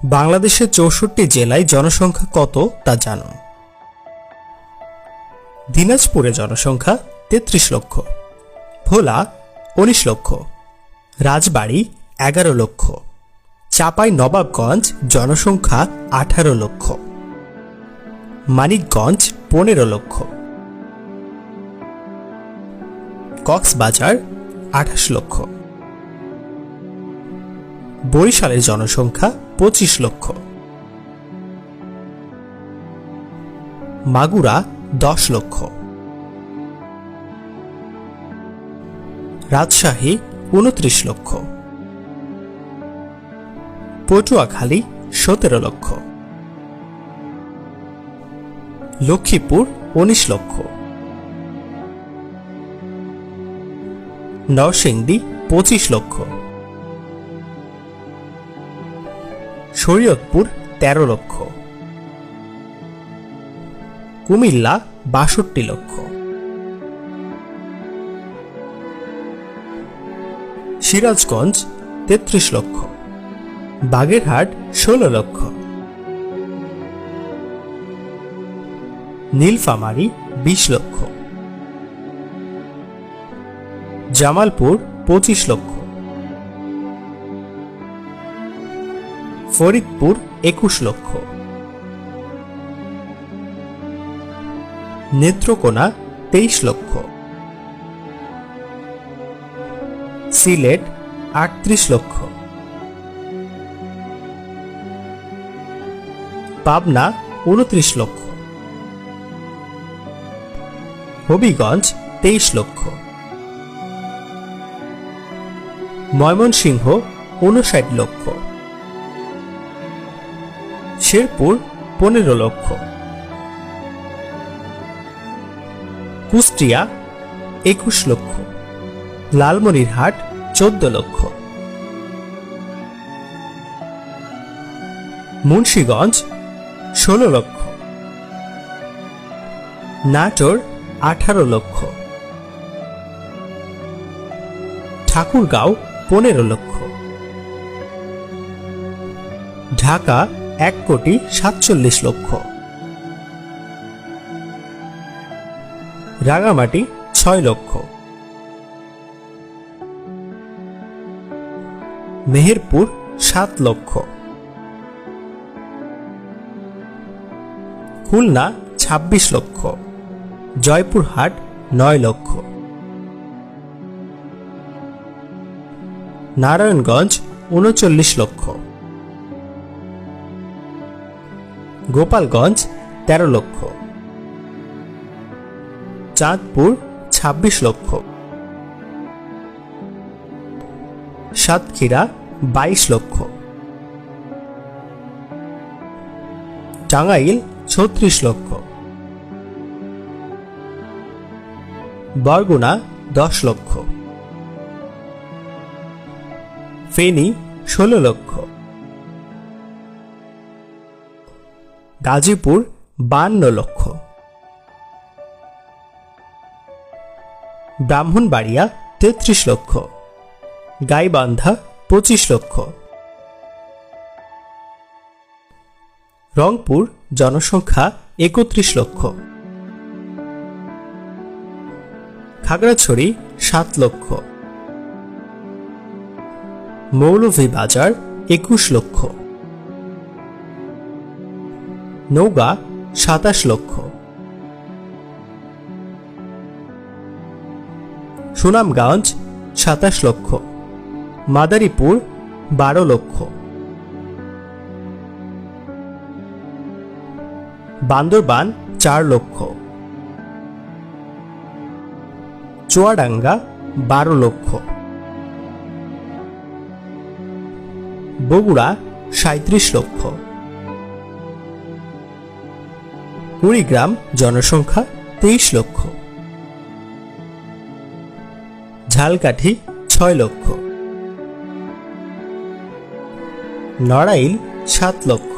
বাংলাদেশের ৬৪ জেলায় জনসংখ্যা কত তা জানুন। দিনাজপুরে জনসংখ্যা ৩৩ লক্ষ, ভোলা ১৯ লক্ষ, রাজবাড়ী ১১ লক্ষ, চাঁপাই নবাবগঞ্জ জনসংখ্যা ১৮ লক্ষ, মানিকগঞ্জ ১৫ লক্ষ, কক্সবাজার ২৮ লক্ষ, বরিশালের জনসংখ্যা ২৫ লক্ষ, মাগুরা ১০ লক্ষ, রাজশাহী ২৯ লক্ষ, পটুয়াখালী ১৭ লক্ষ, লক্ষ্মীপুর ১৯ লক্ষ, নরসিংদী ২৫ লক্ষ, শরীয়তপুর ১৩ লক্ষ, কুমিল্লা ৬২ লক্ষ, সিরাজগঞ্জ ৩৩ লক্ষ, বাগেরহাট ১৬ লক্ষ, নীলফামারী ২০ লক্ষ, জামালপুর ২৫ লক্ষ, ফরিদপুর ২১ লক্ষ, নেত্রকোনা ২৩ লক্ষ, সিলেট ৩৮ লক্ষ, পাবনা ২৯ লক্ষ, হবিগঞ্জ ২৩ লক্ষ, ময়মনসিংহ ৫৯ লক্ষ, শেরপুর ১৫ লক্ষ, কুষ্টিয়া ২১ লক্ষ, লালমনিরহাট ১৪ লক্ষ, মুন্সিগঞ্জ ১৬ লক্ষ, নাটোর ১৮ লক্ষ, ঠাকুরগাঁও ১৫ লক্ষ, ঢাকা ১,৪৭ লক্ষ, রাঙামাটি ৬ লক্ষ, মেহেরপুর ৭ লক্ষ, খুলনা ২৬ লক্ষ, জয়পুরহাট ৯ লক্ষ, নারায়ণগঞ্জ ৩৯ লক্ষ, গোপালগঞ্জ ১৩ লক্ষ, চাঁদপুর ২৬ লক্ষ, সাতক্ষীরা ২২ লক্ষ, টাঙ্গাইল ৩৬ লক্ষ, বরগুনা ১০ লক্ষ, ফেনী ১৬ লক্ষ, গাজীপুর ৫২ লক্ষ, ব্রাহ্মণবাড়িয়া ৩৩ লক্ষ, গাইবান্ধা ২৫ লক্ষ, রংপুর জনসংখ্যা ৩১ লক্ষ, খাগড়াছড়ি ৭ লক্ষ, মৌলভীবাজার ২১ লক্ষ, নওগাঁ ২৭ লক্ষ, সুনামগঞ্জ ২৭ লক্ষ, মাদারীপুর ১২ লক্ষ, বান্দরবান ৪ লক্ষ, চুয়াডাঙ্গা ১২ লক্ষ, বগুড়া ৩৭ লক্ষ, কুড়িগ্রাম জনসংখ্যা ২৩ লক্ষ, ঝালকাঠি ৬ লক্ষ, নড়াইল ৭ লক্ষ,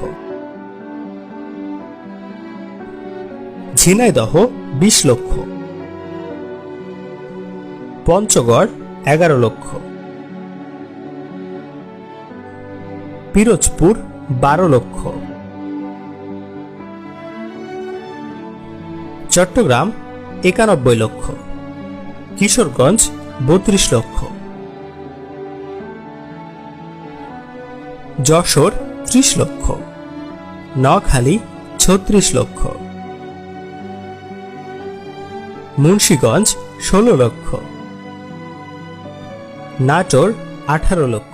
ঝিনাইদহ ২০ লক্ষ, পঞ্চগড় ১১ লক্ষ, পিরোজপুর 12 লক্ষ। চট্টগ্রাম 91 লক্ষ। কিশোরগঞ্জ 32 লক্ষ। যশোর 30 লক্ষ। নোয়াখালী 36 লক্ষ। মুন্সিগঞ্জ 16 লক্ষ। নাটোর 18 লক্ষ।